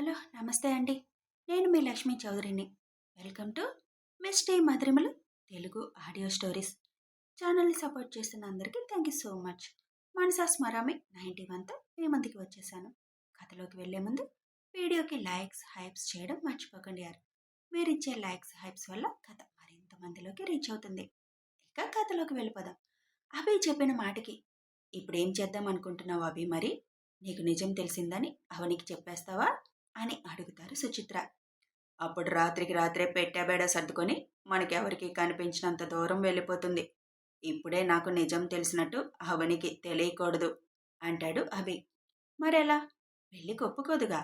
Hello నమస్తే అండి. నేను మీ లక్ష్మీ చౌదరిని. వెల్కమ్ టు మిస్టీ మధురిమలు తెలుగు ఆడియో స్టోరీస్. ఛానల్ని సపోర్ట్ చేస్తున్న అందరికీ థ్యాంక్ యూ సో మచ్. మనసా స్మరామి 91తో మీ ముందుకి వచ్చేసాను. కథలోకి వెళ్లే ముందు వీడియోకి లైక్స్ హైప్స్ చేయడం మర్చిపోకండి యార్. మీరు ఇచ్చే లైక్స్ హైప్స్ వల్ల కథ మరింత మందిలోకి రీచ్ అవుతుంది. ఇక కథలోకి వెళ్ళిపోదాం. అభి చెప్పిన మాటకి ఇప్పుడేం చేద్దాం అనుకుంటున్నావు అభి? మరి నీకు నిజం తెలిసిందని అవనికి చెప్పేస్తావా అని అడుగుతారు సుచిత్ర. అప్పుడు రాత్రికి రాత్రే పెట్టాబేడ సర్దుకొని మనకెవరికి కనిపించినంత దూరం వెళ్ళిపోతుంది. ఇప్పుడే నాకు నిజం తెలిసినట్టు అవనికి తెలియకూడదు అంటాడు అభి. మరెలా? పెళ్ళికి ఒప్పుకోదుగా?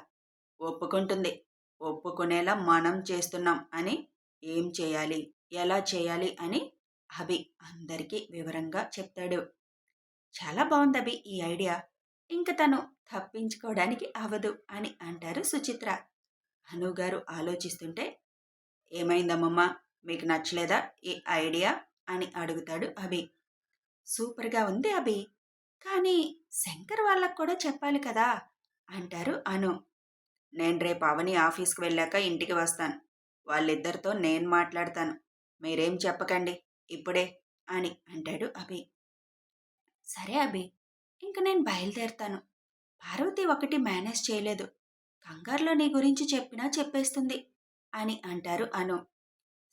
ఒప్పుకుంటుంది. ఒప్పుకునేలా మనం చేస్తున్నాం అని, ఏం చేయాలి ఎలా చేయాలి అని అభి అందరికీ వివరంగా చెప్తాడు. చాలా బాగుంది అభి ఈ ఐడియా. ఇంక తను తప్పించుకోవడానికి అవదు అని అంటారు సుచిత్ర. అనుగారు ఆలోచిస్తుంటే, ఏమైందమ్మమ్మ, మీకు నచ్చలేదా ఈ ఐడియా అని అడుగుతాడు అభి. సూపర్గా ఉంది అభి, కానీ శంకర్ వాళ్ళకు కూడా చెప్పాలి కదా అంటారు అను. నేను రేపు అవని ఆఫీస్కి వెళ్ళాక ఇంటికి వస్తాను. వాళ్ళిద్దరితో నేను మాట్లాడతాను. మీరేం చెప్పకండి ఇప్పుడే అని అంటాడు అభి. సరే అభి, ఇంక నేను బయలుదేరుతాను. పార్వతి ఒకటి మేనేజ్ చేయలేదు. కంగారులో నీ గురించి చెప్పినా చెప్పేస్తుంది అని అంటారు అను.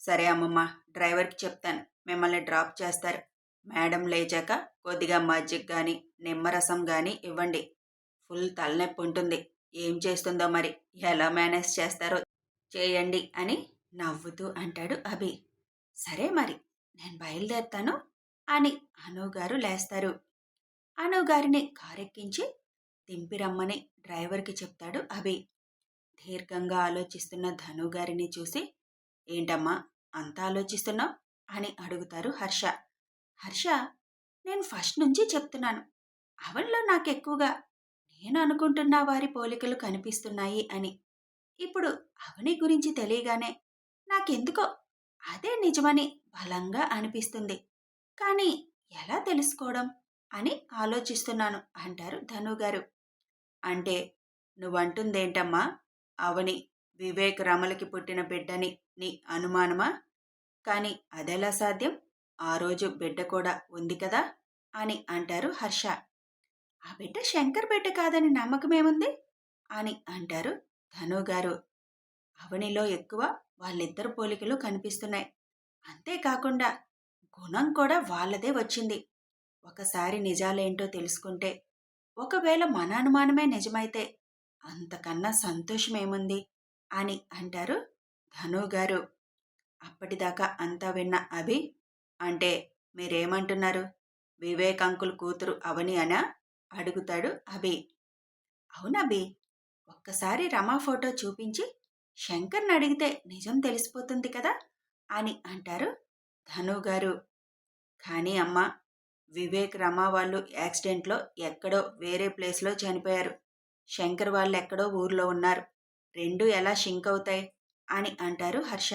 సరే అమ్మమ్మ, డ్రైవర్కి చెప్తాను, మిమ్మల్ని డ్రాప్ చేస్తారు. మేడం లేచాక కొద్దిగా మజ్జిగ కానీ నిమ్మరసం కానీ ఇవ్వండి. ఫుల్ తలనొప్పి ఉంటుంది. ఏం చేస్తుందో మరి, ఎలా మేనేజ్ చేస్తారో చేయండి అని నవ్వుతూ అంటాడు అభి. సరే మరి, నేను బయలుదేరుతాను అని అనుగారు లేస్తారు. అనుగారిని కారెక్కించి దింపిరమ్మని డ్రైవర్కి చెప్తాడు అభి. దీర్ఘంగా ఆలోచిస్తున్న ధనుగారిని చూసి, ఏంటమ్మా అంత ఆలోచిస్తున్నావు అని అడుగుతారు హర్ష. హర్ష, నేను ఫస్ట్ నుంచి చెప్తున్నాను, అవన్లో నాకు ఎక్కువగా నేను అనుకుంటున్న వారి పోలికలు కనిపిస్తున్నాయి అని. ఇప్పుడు అవని గురించి తెలియగానే నాకెందుకో అదే నిజమని బలంగా అనిపిస్తుంది. కానీ ఎలా తెలుసుకోవడం అని ఆలోచిస్తున్నాను అంటారు ధనుగారు. అంటే నువ్వంటుందేంటమ్మా, అవని వివేక్ రమలకి పుట్టిన బిడ్డని నీ అనుమానమా? కానీ అదెలా సాధ్యం? ఆ రోజు బిడ్డ కూడా ఉంది కదా అని అంటారు హర్ష. ఆ బిడ్డ శంకర్ బిడ్డ కాదని నమ్మకమేముంది అని అంటారు ధనుగారు. అవనిలో ఎక్కువ వాళ్ళిద్దరు పోలికలు కనిపిస్తున్నాయి. అంతేకాకుండా గుణం కూడా వాళ్ళదే వచ్చింది. ఒకసారి నిజాలేంటో తెలుసుకుంటే, ఒకవేళ మన అనుమానమే నిజమైతే అంతకన్నా సంతోషమేముంది అని అంటారు ధనుగారు. అప్పటిదాకా అంతా విన్న అభి, అంటే మీరేమంటున్నారు, వివేక్ అంకుల్ కూతురు అవని అనా అడుగుతాడు అభి. అవునభి, ఒక్కసారి రమా ఫోటో చూపించి శంకర్ని అడిగితే నిజం తెలిసిపోతుంది కదా అని అంటారు ధనుగారు. కానీ అమ్మ, వివేక్ రమా వాళ్ళు యాక్సిడెంట్లో ఎక్కడో వేరే ప్లేస్లో చనిపోయారు. శంకర్ వాళ్ళు ఎక్కడో ఊర్లో ఉన్నారు. రెండు ఎలా షింక్ అవుతాయి అని అంటారు హర్ష.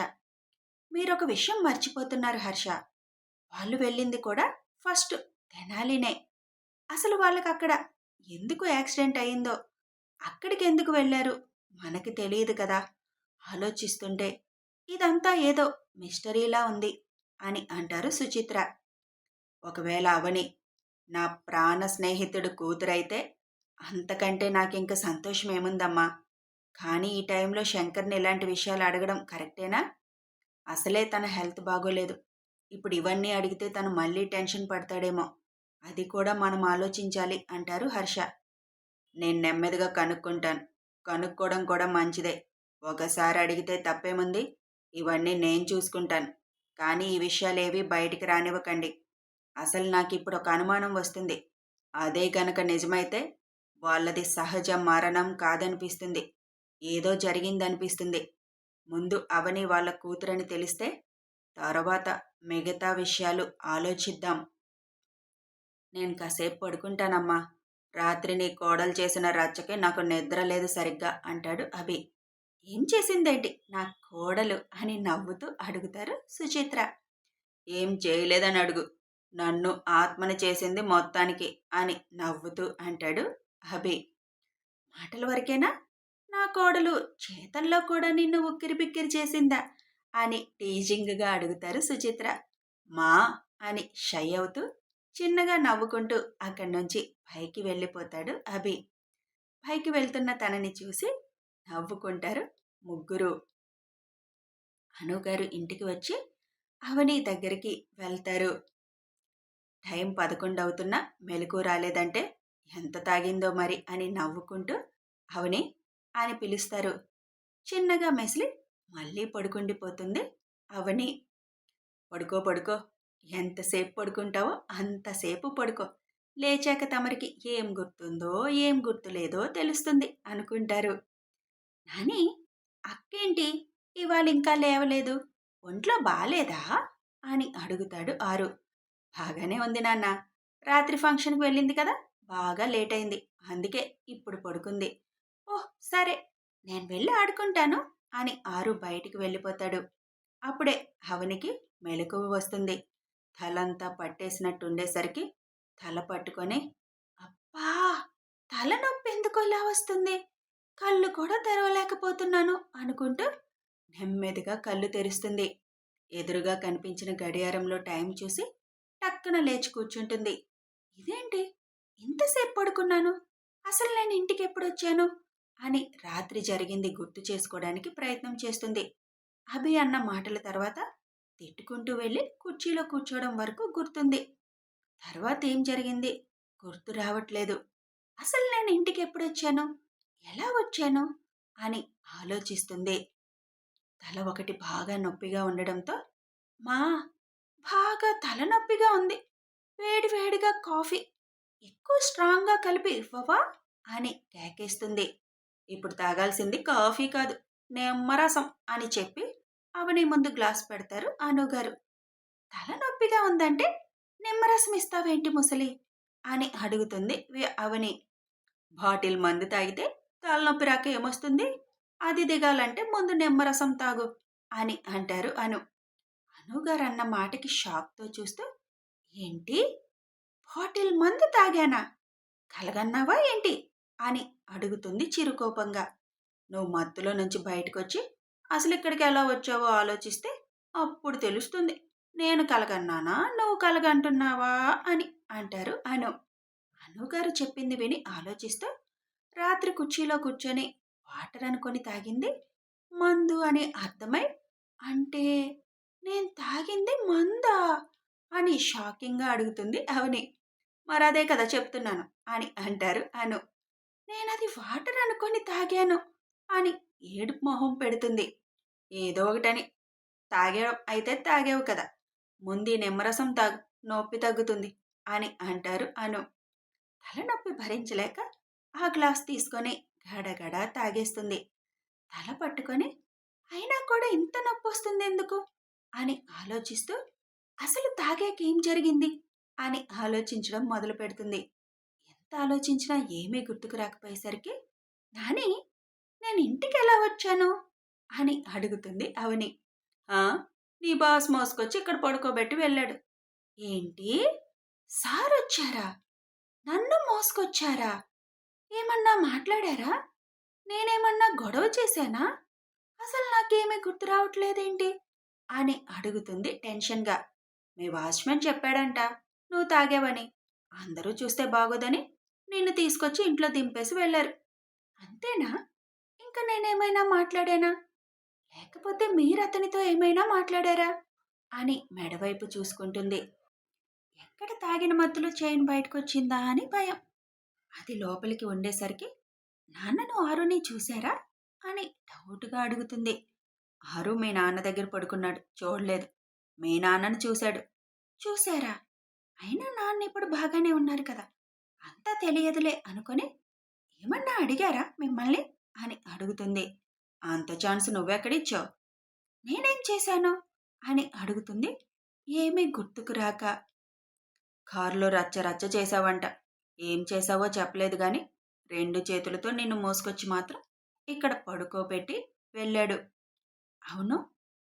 మీరొక విషయం మర్చిపోతున్నారు హర్ష. వాళ్ళు వెళ్ళింది కూడా ఫస్ట్ తెనాలినే. అసలు వాళ్ళకి అక్కడ ఎందుకు యాక్సిడెంట్ అయిందో, అక్కడికి ఎందుకు వెళ్ళారు మనకి తెలియదు కదా. ఆలోచిస్తుంటే ఇదంతా ఏదో మిస్టరీలా ఉంది అని అంటారు సుచిత్ర. ఒకవేళ అవని నా ప్రాణ స్నేహితుడు కూతురైతే అంతకంటే నాకింక సంతోషం ఏముందమ్మా. కానీ ఈ టైంలో శంకర్ని ఇలాంటి విషయాలు అడగడం కరెక్టేనా? అసలే తన హెల్త్ బాగోలేదు. ఇప్పుడు ఇవన్నీ అడిగితే తను మళ్ళీ టెన్షన్ పడతాడేమో. అది కూడా మనం ఆలోచించాలి అంటారు హర్ష. నేను నెమ్మదిగా కనుక్కుంటాను. కనుక్కోవడం కూడా మంచిదే. ఒకసారి అడిగితే తప్పేముంది. ఇవన్నీ నేను చూసుకుంటాను. కానీ ఈ విషయాలేవి బయటికి రానివ్వకండి. అసలు నాకు ఇప్పుడు ఒక అనుమానం వస్తుంది. అదే గనక నిజమైతే వాళ్ళది సహజ మరణం కాదనిపిస్తుంది. ఏదో జరిగిందనిపిస్తుంది. ముందు అవని వాళ్ళ కూతురని తెలిస్తే తర్వాత మిగతా విషయాలు ఆలోచిద్దాం. నేను కాసేపు పడుకుంటానమ్మా. రాత్రి నీ కోడలు చేసిన రచ్చకి నాకు నిద్ర లేదు సరిగ్గా అంటాడు అభి. ఏం చేసిందేంటి నా కోడలు అని నవ్వుతూ అడుగుతారు సుచిత్ర. ఏం చేయలేదని అడుగు. నన్ను ఆత్మని చేసింది మొత్తానికి అని నవ్వుతూ అంటాడు అభి. మాటల వరకేనా? నా మా కోడలు చేతల్లో కూడా నిన్ను ఉక్కిరిబిక్కిరి చేసిందా అని టీజింగ్గా అడుగుతారు సుచిత్ర. మా అని షై అవుతూ చిన్నగా నవ్వుకుంటూ అక్కడి నుంచి పైకి వెళ్ళిపోతాడు అభి. పైకి వెళ్తున్న తనని చూసి నవ్వుకుంటారు ముగ్గురు. అనుగారు ఇంటికి వచ్చి అవని దగ్గరికి వెళ్తారు. టైం 11 అవుతున్నా మెలకు రాలేదంటే ఎంత తాగిందో మరి అని నవ్వుకుంటూ అవని అని పిలుస్తారు. చిన్నగా మెసిలి మళ్ళీ పడుకుండిపోతుంది అవని. పడుకో పడుకో, ఎంతసేపు పడుకుంటావో అంతసేపు పడుకో, లేచాక తమరికి ఏం గుర్తుందో ఏం గుర్తులేదో తెలుస్తుంది అనుకుంటారు. నాని, అక్కేంటి ఇవాళ ఇంకా లేవలేదు, ఒంట్లో బాలేదా అని అడుగుతాడు ఆరు. బాగానే ఉంది నాన్న, రాత్రి ఫంక్షన్కి వెళ్ళింది కదా, బాగా లేట్ అయింది, అందుకే ఇప్పుడు పడుకుంది. ఓహ్ సరే, నేను వెళ్ళి ఆడుకుంటాను అని ఆరు బయటికి వెళ్ళిపోతాడు. అప్పుడే అవనికి మెలకువ వస్తుంది. తలంతా పట్టేసినట్టుండేసరికి తల పట్టుకొని, అబ్బా తలనొప్పి ఎందుకు ఇలా వస్తుంది, కళ్ళు కూడా తెరవలేకపోతున్నాను అనుకుంటూ నెమ్మదిగా కళ్ళు తెరుస్తుంది. ఎదురుగా కనిపించిన గడియారంలో టైం చూసి టక్కున లేచి కూర్చుంటుంది. ఇదేంటి ఇంతసేపు పడుకున్నాను, అసలు నేను ఇంటికి ఎప్పుడొచ్చాను అని రాత్రి జరిగింది గుర్తు చేసుకోవడానికి ప్రయత్నం చేస్తుంది. అభి అన్న మాటల తర్వాత తిట్టుకుంటూ వెళ్ళి కుర్చీలో కూర్చోవడం వరకు గుర్తుంది. తర్వాత ఏం జరిగింది గుర్తు రావట్లేదు. అసలు నేను ఇంటికి ఎప్పుడొచ్చాను, ఎలా వచ్చాను అని ఆలోచిస్తుంది. తల ఒకటి బాగా నొప్పిగా ఉండడంతో, మా బాగా తలనొప్పిగా ఉంది, వేడి వేడిగా కాఫీ ఎక్కువ స్ట్రాంగ్గా కలిపి ఇవ్వవా అని కేకేస్తుంది. ఇప్పుడు తాగాల్సింది కాఫీ కాదు, నిమ్మరసం అని చెప్పి అవని ముందు గ్లాస్ పెడతారు అనుగారు. తలనొప్పిగా ఉందంటే నిమ్మరసం ఇస్తావేంటి ముసలి అని అడుగుతుంది అవని. బాటిల్ మందు తాగితే తలనొప్పి రాక ఏమొస్తుంది, అది దిగాలంటే ముందు నిమ్మరసం తాగు అని అంటారు అనుగారు అన్న మాటకి షాక్తో చూస్తూ, ఏంటి బాటిల్ మందు తాగానా, కలగన్నావా ఏంటి అని అడుగుతుంది చిరుకోపంగా. నువ్వు మత్తులో నుంచి బయటకొచ్చి అసలు ఇక్కడికి ఎలా వచ్చావో ఆలోచిస్తే అప్పుడు తెలుస్తుంది నేను కలగన్నానా నువ్వు కలగంటున్నావా అని అంటారు అనుగారు చెప్పింది విని ఆలోచిస్తూ, రాత్రి కుర్చీలో కూర్చొని వాటర్ అనుకొని తాగింది మందు అని అర్థమై, అంటే నేను తాగింది మందా అని షాకింగ్గా అడుగుతుంది అవని. మరదే కదా చెప్తున్నాను అని అంటారు నేనది వాటర్ అనుకొని తాగాను అని ఏడుపు మొహం పెడుతుంది. ఏదో ఒకటని, తాగేయడం అయితే తాగేవు కదా, ముందు నిమ్మరసం తాగు, నొప్పి తగ్గుతుంది అని అంటారు తలనొప్పి భరించలేక ఆ గ్లాస్ తీసుకొని గడగడ తాగేస్తుంది. తల పట్టుకొని, అయినా కూడా ఇంత నొప్పి వస్తుంది ఎందుకు అని ఆలోచిస్తూ అసలు తాగాకేం జరిగింది అని ఆలోచించడం మొదలు పెడుతుంది. ఎంత ఆలోచించినా ఏమీ గుర్తుకు రాకపోయేసరికి, నాని నేను ఇంటికి ఎలా వచ్చాను అని అడుగుతుంది అవని. నీ బాస్ మోసుకొచ్చి ఇక్కడ పడుకోబెట్టి వెళ్ళాడు. ఏంటి, సార్ వచ్చారా, నన్ను మోసుకొచ్చారా, ఏమన్నా మాట్లాడారా, నేనేమన్నా గొడవ చేశానా, అసలు నాకేమీ గుర్తు రావట్లేదేంటి అని అడుగుతుంది టెన్షన్గా. మీ వాచ్మెన్ చెప్పాడంట నువ్వు తాగావని, అందరూ చూస్తే బాగోదని నిన్ను తీసుకొచ్చి ఇంట్లో దింపేసి వెళ్ళారు, అంతేనా, ఇంకా నేనేమైనా మాట్లాడానా, లేకపోతే మీరు అతనితో ఏమైనా మాట్లాడారా అని మెడవైపు చూసుకుంటుంది. ఎక్కడ తాగిన మత్తులో చైన్ బయటకు వచ్చిందా అని భయం. అది లోపలికి ఉండేసరికి, నాన్నను ఆరుని చూశారా అని డౌట్గా అడుగుతుంది. ఆరు మీ నాన్న దగ్గర పడుకున్నాడు, చూడలేదు. మీ నాన్నను చూశాడు. చూశారా, అయినా నాన్న ఇప్పుడు బాగానే ఉన్నారు కదా, అంతా తెలియదులే అనుకొని ఏమన్నా అడిగారా మిమ్మల్ని అని అడుగుతుంది. అంత ఛాన్స్ నువ్వెక్కడిచ్చావు, నేనేం చేశాను అని అడుగుతుంది ఏమీ గుర్తుకు రాక. కారులో రచ్చ రచ్చ చేశావంట, ఏం చేశావో చెప్పలేదు గాని 2 చేతులతో నిన్ను మోసుకొచ్చి మాత్రం ఇక్కడ పడుకోబెట్టి వెళ్ళాడు. అవును,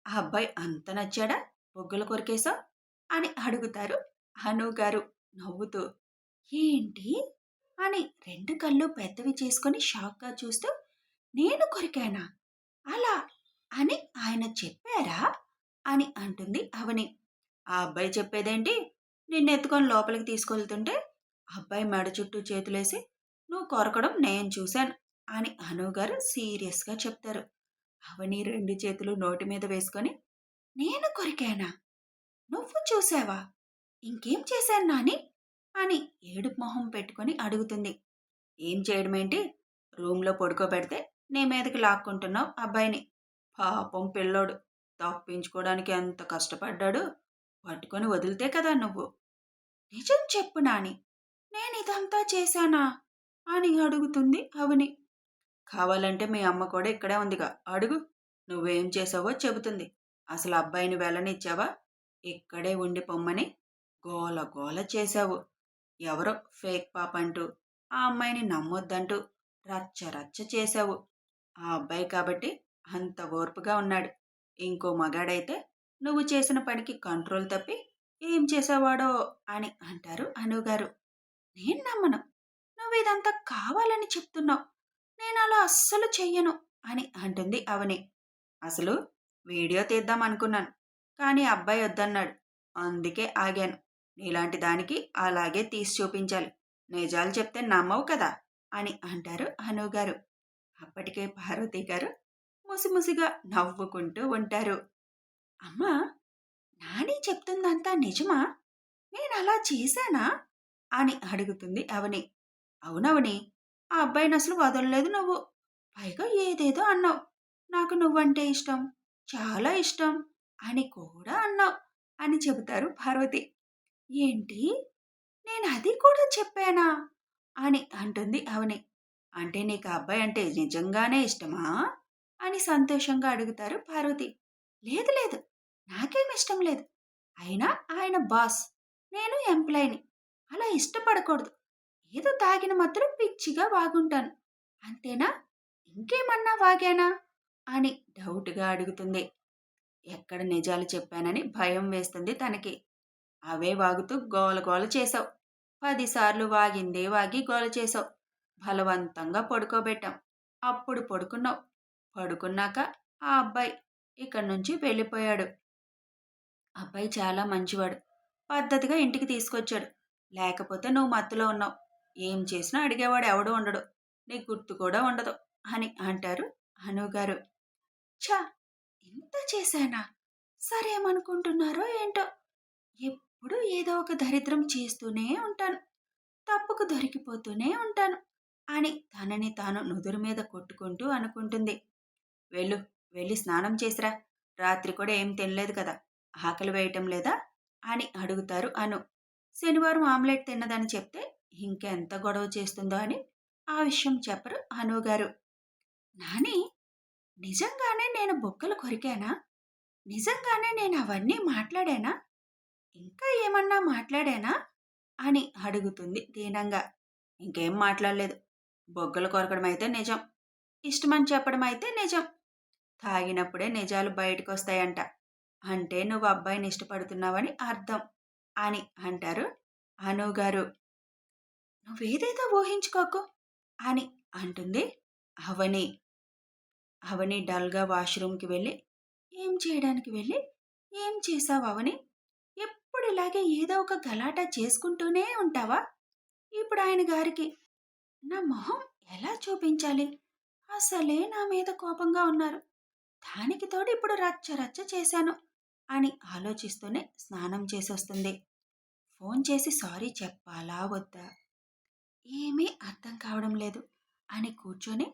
ఆ అబ్బాయి అంత నచ్చాడా, బొగ్గులు కొరికేశావు అని అడుగుతారు అనుగారు నవ్వుతూ. ఏంటి అని 2 కళ్ళు పెద్దవి చేసుకొని షాక్గా చూస్తూ, నేను కొరికానా? అలా అని ఆయన చెప్పారా? అని అంటుంది అవని. ఆ అబ్బాయి చెప్పేదేంటి? నిన్నెత్తుకొని లోపలికి తీసుకెళ్తుంటే అబ్బాయి మెడ చుట్టూ చేతులేసి నువ్వు కొరకడం నేను చూశాను అని అనుగారు సీరియస్‌గా చెప్తారు. అవని 2 చేతులు నోటి మీద వేసుకొని నేను కొరికానా? నువ్వు చూసావా? ఇంకేం చేశాను నాని? అని ఏడుపు మొహం పెట్టుకొని అడుగుతుంది. ఏం చేయడమేంటి? రూమ్‌లో పడుకోబెడితే నీ మీదకి లాక్కుంటున్నావు అబ్బాయిని. పాపం పిల్లోడు. తప్పించుకోవడానికి ఎంత కష్టపడ్డాడు. పట్టుకొని వదిలితే కదా నువ్వు. నిజం చెప్పు నాని. నేనిదంతా చేశానా? అని అడుగుతుంది అవని. కావాలంటే మీ అమ్మ కూడా ఇక్కడే ఉందిగా. అడుగు. నువ్వేం చేసావో చెబుతుంది. అసలు అబ్బాయిని వెళ్ళనిచ్చావా? ఇక్కడే ఉండి పొమ్మని గోల గోల చేశావు. ఎవరో ఫేక్ పాపంటూ ఆ అమ్మాయిని నమ్మొద్దంటూ రచ్చ రచ్చ చేశావు. ఆ అబ్బాయి కాబట్టి అంత ఓర్పుగా ఉన్నాడు. ఇంకో మగాడైతే నువ్వు చేసిన పనికి కంట్రోల్ తప్పి ఏం చేసేవాడో అని అంటారు అనుగారు. నేను నమ్మను. నువ్విదంతా కావాలని చెప్తున్నావు. నేనలా అస్సలు చెయ్యను అని అంటుంది అవని. అసలు వీడియో తీద్దాం అనుకున్నాను. కానీ అబ్బాయి వద్దన్నాడు. అందుకే ఆగాను. నీలాంటి దానికి అలాగే తీసి చూపించాలి. నిజాలు చెప్తే నమ్మవు కదా అని అంటారు అనుగారు. అప్పటికే పార్వతి గారు ముసిముసిగా నవ్వుకుంటూ ఉంటారు. అమ్మా, నాని చెప్తుందంతా నిజమా? నేనలా చేశానా? అని అడుగుతుంది అవని. అవునవని, ఆ అబ్బాయినసలు వదలలేదు నువ్వు. పైగా ఏదేదో అన్నావు. నాకు నువ్వంటే ఇష్టం, చాలా ఇష్టం అని కూడా అన్నావు అని చెబుతారు పార్వతి. ఏంటి? నేనది కూడా చెప్పానా? అని అంటుంది అవని. అంటే నీకు ఆ అబ్బాయి అంటే నిజంగానే ఇష్టమా? అని సంతోషంగా అడుగుతారు పార్వతి. లేదు లేదు, నాకేం ఇష్టం లేదు. అయినా ఆయన బాస్, నేను ఎంప్లాయ్‌ని. అలా ఇష్టపడకూడదు. ఏదో తాగిన మత్తులో పిచ్చిగా వాగుంటాను. అంతేనా? ఇంకేమన్నా వాగానా? అని డౌట్‌గా అడుగుతుంది. ఎక్కడ నిజాలు చెప్పానని భయం వేస్తుంది తనకి. అవే వాగుతూ గోల గోల చేశావు. 10 సార్లు వాగిందే వాగి గోల చేశావు. బలవంతంగా పడుకోబెట్టాం. అప్పుడు పడుకున్నావు. పడుకున్నాక ఆ అబ్బాయి ఇక్కడి నుంచి వెళ్ళిపోయాడు. అబ్బాయి చాలా మంచివాడు. పద్ధతిగా ఇంటికి తీసుకొచ్చాడు. లేకపోతే నువ్వు మత్తులో ఉన్నావు. ఏం చేసినా అడిగేవాడు ఎవడూ ఉండడు. నీకు గుర్తు కూడా ఉండదు అని అంటారు అనుగారు. ఛ! ఇంత చేశానా? సరేమనుకుంటున్నారో ఏంటో. ఎప్పుడూ ఏదో ఒక దరిద్రం చేస్తూనే ఉంటాను. తప్పుకు దొరికిపోతూనే ఉంటాను అని తనని తాను నుదురు మీద కొట్టుకుంటూ అనుకుంటుంది. వెళ్ళు, వెళ్ళి స్నానం చేసిరా. రాత్రి కూడా ఏం తినలేదు కదా. ఆకలి వేయటం లేదా? అని అడుగుతారు అను. శనివారం ఆమ్లెట్ తిన్నదని చెప్తే ఇంకెంత గొడవ చేస్తుందో అని ఆ విషయం చెప్పరు అనుగారు. నాని, నిజంగానే నేను బొక్కలు కొరికానా? నిజంగానే నేను అవన్నీ మాట్లాడానా? ఇంకా ఏమన్నా మాట్లాడానా? అని అడుగుతుంది దీనంగా. ఇంకేం మాట్లాడలేదు. బొగ్గలు కొరకడం అయితే నిజం. ఇష్టమని చెప్పడం అయితే నిజం. తాగినప్పుడే నిజాలు బయటకొస్తాయంట. అంటే నువ్వు అబ్బాయిని ఇష్టపడుతున్నావని అర్థం అని అంటారు అనుగారు. నువ్వేదేదో ఊహించుకోకు అని అంటుంది అవని. అవని డల్‌గా వాష్‌రూమ్‌కి వెళ్ళి, ఏం చేయడానికి వెళ్ళి, ఏం చేశావు అవని? ఎప్పుడు ఇలాగే ఏదో ఒక గలాటా చేసుకుంటూనే ఉంటావా? ఇప్పుడు ఆయన గారికి నా మొహం ఎలా చూపించాలి? అసలే నా మీద కోపంగా ఉన్నారు. దానికి తోడు ఇప్పుడు రచ్చ రచ్చ చేశాను అని ఆలోచిస్తూనే స్నానం చేసొస్తుంది. ఫోన్ చేసి సారీ చెప్పాలా వద్దా? ఏమీ అర్థం కావడం లేదు అని కూర్చొని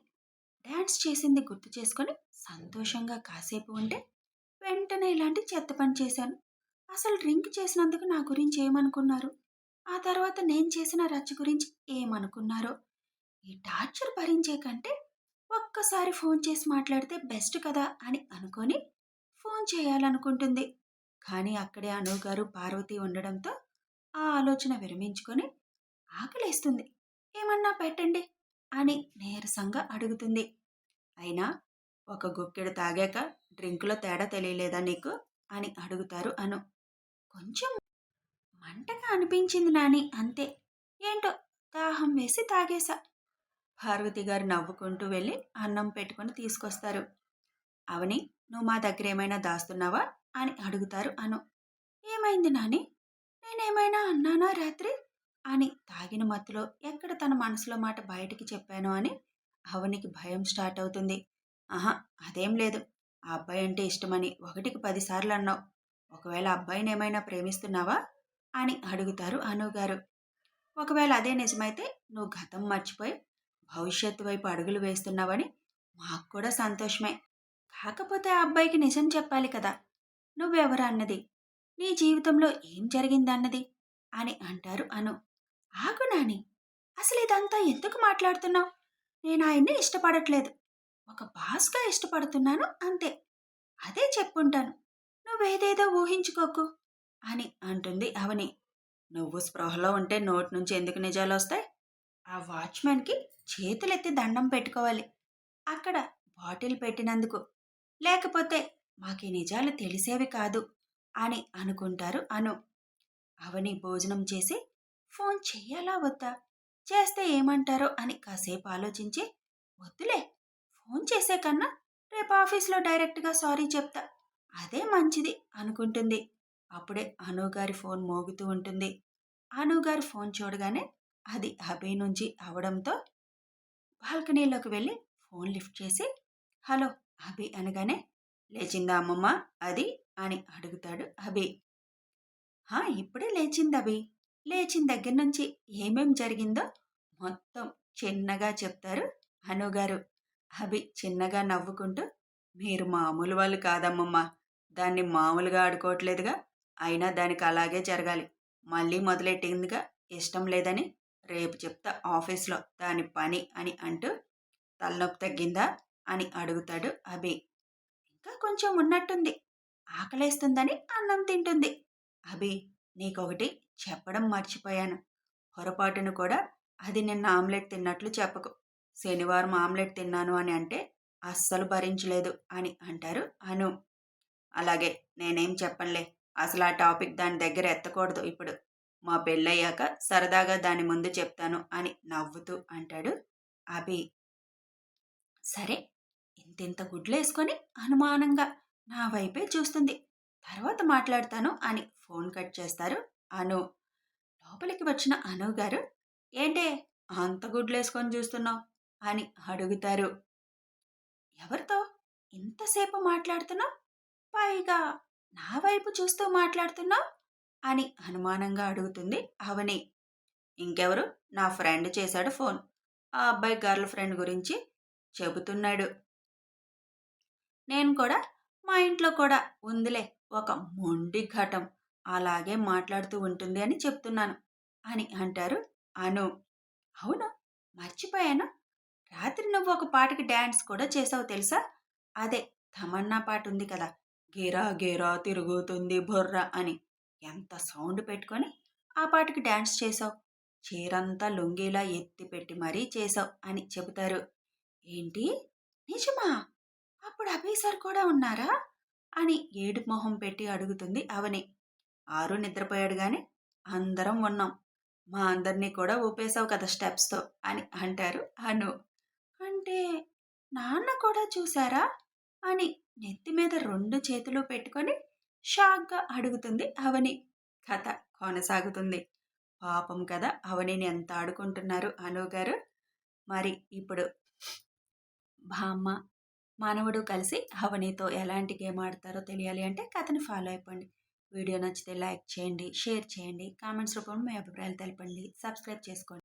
డాన్స్ చేసింది గుర్తు చేసుకొని సంతోషంగా కాసేపు ఉంటే వెంటనే ఇలాంటి చెత్త పని చేశాను. అసలు డ్రింక్ చేసినందుకు నా గురించి ఏమనుకున్నారు? ఆ తర్వాత నేను చేసిన రచ్చ గురించి ఏమనుకున్నారో? ఈ టార్చర్ భరించే కంటే ఒక్కసారి ఫోన్ చేసి మాట్లాడితే బెస్ట్ కదా అని అనుకొని ఫోన్ చేయాలనుకుంటుంది. కానీ అక్కడే అనుగారు పార్వతి ఉండడంతో ఆ ఆలోచన విరమించుకొని ఆకలేస్తుంది, ఏమన్నా పెట్టండి అని నీరసంగా అడుగుతుంది. అయినా ఒక గుక్కెడు తాగాక డ్రింకులో తేడా తెలియలేదా నీకు అని అడుగుతారు అను. కొంచెం మంటగా అనిపించింది నాని, అంతే. ఏంటో దాహం వేసి తాగేశా. పార్వతి గారు నవ్వుకుంటూ వెళ్ళి అన్నం పెట్టుకొని తీసుకొస్తారు. అవని, నువ్వు మా దగ్గర ఏమైనా దాస్తున్నావా అని అడుగుతారు అను. ఏమైంది నాని? నేనేమైనా అన్నానా రాత్రి? అని తాగిన మత్తులో ఎక్కడ తన మనసులో మాట బయటికి చెప్పానో అని అవనికి భయం స్టార్ట్ అవుతుంది. ఆహా, అదేం లేదు. ఆ అబ్బాయి అంటే ఇష్టమని 1కి 10 సార్లు అన్నావు. ఒకవేళ అబ్బాయిని ఏమైనా ప్రేమిస్తున్నావా అని అడుగుతారు అనుగారు. ఒకవేళ అదే నిజమైతే నువ్వు గతం మర్చిపోయి భవిష్యత్తు వైపు అడుగులు వేస్తున్నావని మాకు కూడా సంతోషమే. కాకపోతే ఆ అబ్బాయికి నిజం చెప్పాలి కదా. నువ్వెవరు అన్నది, నీ జీవితంలో ఏం జరిగిందన్నది అని అంటారు అను. ఆగు నాని, అసలు ఇదంతా ఎందుకు మాట్లాడుతున్నావు? నేను ఆయన్ని ఇష్టపడట్లేదు. ఒక బాస్గా ఇష్టపడుతున్నాను అంతే. అదే చెప్పుంటాను. నువ్వేదేదో ఊహించుకోకు అని అంటుంది అవని. నువ్వు స్పృహలో ఉంటే నోటి నుంచి ఎందుకు నిజాలొస్తాయి? ఆ వాచ్మెన్కి చేతులెత్తి దండం పెట్టుకోవాలి. అక్కడ బాటిల్ పెట్టినందుకు. లేకపోతే మాకీ నిజాలు తెలిసేవి కాదు అని అనుకుంటారు అను. అవని భోజనం చేసి ఫోన్ చెయ్యాలా వద్దా, చేస్తే ఏమంటారో అని కాసేపు ఆలోచించి, వద్దులే, ఫోన్ చేసే కన్నా రేపు ఆఫీస్లో డైరెక్ట్గా సారీ చెప్తా, అదే మంచిది అనుకుంటుంది. అప్పుడే అనుగారి ఫోన్ మోగుతూ ఉంటుంది. అనుగారు ఫోన్ చూడగానే అది అభి నుంచి అవడంతో బాల్కనీలోకి వెళ్ళి ఫోన్ లిఫ్ట్ చేసి, హలో అభి అనగానే, లేచిందా అమ్మమ్మ అది అని అడుగుతాడు అభి. ఇప్పుడే లేచింది అభి. లేచిన దగ్గర నుంచి ఏమేం జరిగిందో మొత్తం చిన్నగా చెప్తారు అనుగారు. అభి చిన్నగా నవ్వుకుంటూ, మీరు మామూలు వాళ్ళు కాదమ్మమ్మ. దాన్ని మామూలుగా ఆడుకోవట్లేదుగా. అయినా దానికి అలాగే జరగాలి. మళ్ళీ మొదలెట్టిందిగా ఇష్టం లేదని. రేపు చెప్తా ఆఫీస్లో దాని పని అని అంటూ, తలనొప్పి తగ్గిందా అని అడుగుతాడు అభి. ఇంకా కొంచెం ఉన్నట్టుంది. ఆకలేస్తుందని అన్నం తింటుంది. అభి, నీకొకటి చెప్పడం మర్చిపోయాను. పొరపాటును కూడా అది నిన్న ఆమ్లెట్ తిన్నట్లు చెప్పకు. శనివారం ఆమ్లెట్ తిన్నాను అని అంటే అస్సలు భరించలేదు అని అంటారు అను. అలాగే, నేనేం చెప్పనులే. అసలు ఆ టాపిక్ దాని దగ్గర ఎత్తకూడదు ఇప్పుడు. మా పెళ్ళయ్యాక సరదాగా దాని ముందు చెప్తాను అని నవ్వుతూ అంటాడు అభి. సరే, ఇంతింత గుడ్లేసుకొని అనుమానంగా నా వైపే చూస్తుంది. తర్వాత మాట్లాడతాను అని ఫోన్ కట్ చేస్తారు అను. లోపలికి వచ్చిన అను గారు, ఏంటే అంత గుడ్లేసుకొని చూస్తున్నావు అని అడుగుతారు. ఎవరితో ఇంతసేపు మాట్లాడుతున్నావు? పైగా నా వైపు చూస్తూ మాట్లాడుతున్నావు అని అనుమానంగా అడుగుతుంది అవని. ఇంకెవరు, నా ఫ్రెండ్ చేశాడు ఫోన్. ఆ అబ్బాయి గర్ల్ ఫ్రెండ్ గురించి చెబుతున్నాడు. నేను కూడా మా ఇంట్లో కూడా ఉందిలే ఒక మొండి ఘటం, అలాగే మాట్లాడుతూ ఉంటుంది అని చెప్తున్నాను అని అంటారు అను. అవును, మర్చిపోయాను. రాత్రి నువ్వు ఒక పాటకి డ్యాన్స్ కూడా చేసావు తెలుసా? అదే తమన్నా పాట ఉంది కదా, గేరా గేరా తిరుగుతుంది బుర్ర అని. ఎంత సౌండ్ పెట్టుకొని ఆ పాటకి డ్యాన్స్ చేసావు. చీరంతా లొంగేలా ఎత్తి పెట్టి మరీ చేసావు అని చెబుతారు. ఏంటి, నిజమా? అప్పుడు అభయ్ సార్ కూడా ఉన్నారా అని ఏడుపు మొహం పెట్టి అడుగుతుంది అవని. ఆరు నిద్రపోయాడు గాని అందరం ఉన్నాం. మా అందరినీ కూడా ఊపేశావు కదా స్టెప్స్తో అని అంటారు అను. అంటే నాన్న కూడా చూశారా అని నెత్తి మీద 2 చేతులు పెట్టుకొని షాక్గా అడుగుతుంది అవని. కథ కొనసాగుతుంది. పాపం కదా, అవనిని ఎంత ఆడుకుంటున్నారు అను గారు. మరి ఇప్పుడు బామ్మ మనవడు కలిసి అవనితో ఎలాంటి గేమ్ ఆడతారో తెలియాలి అంటే కథని ఫాలో అయిపోండి. వీడియో నచ్చితే లైక్ చేయండి, షేర్ చేయండి, కామెంట్స్ రూపంలో మీ అభిప్రాయాలు తెలపండి, సబ్స్క్రైబ్ చేసుకోండి.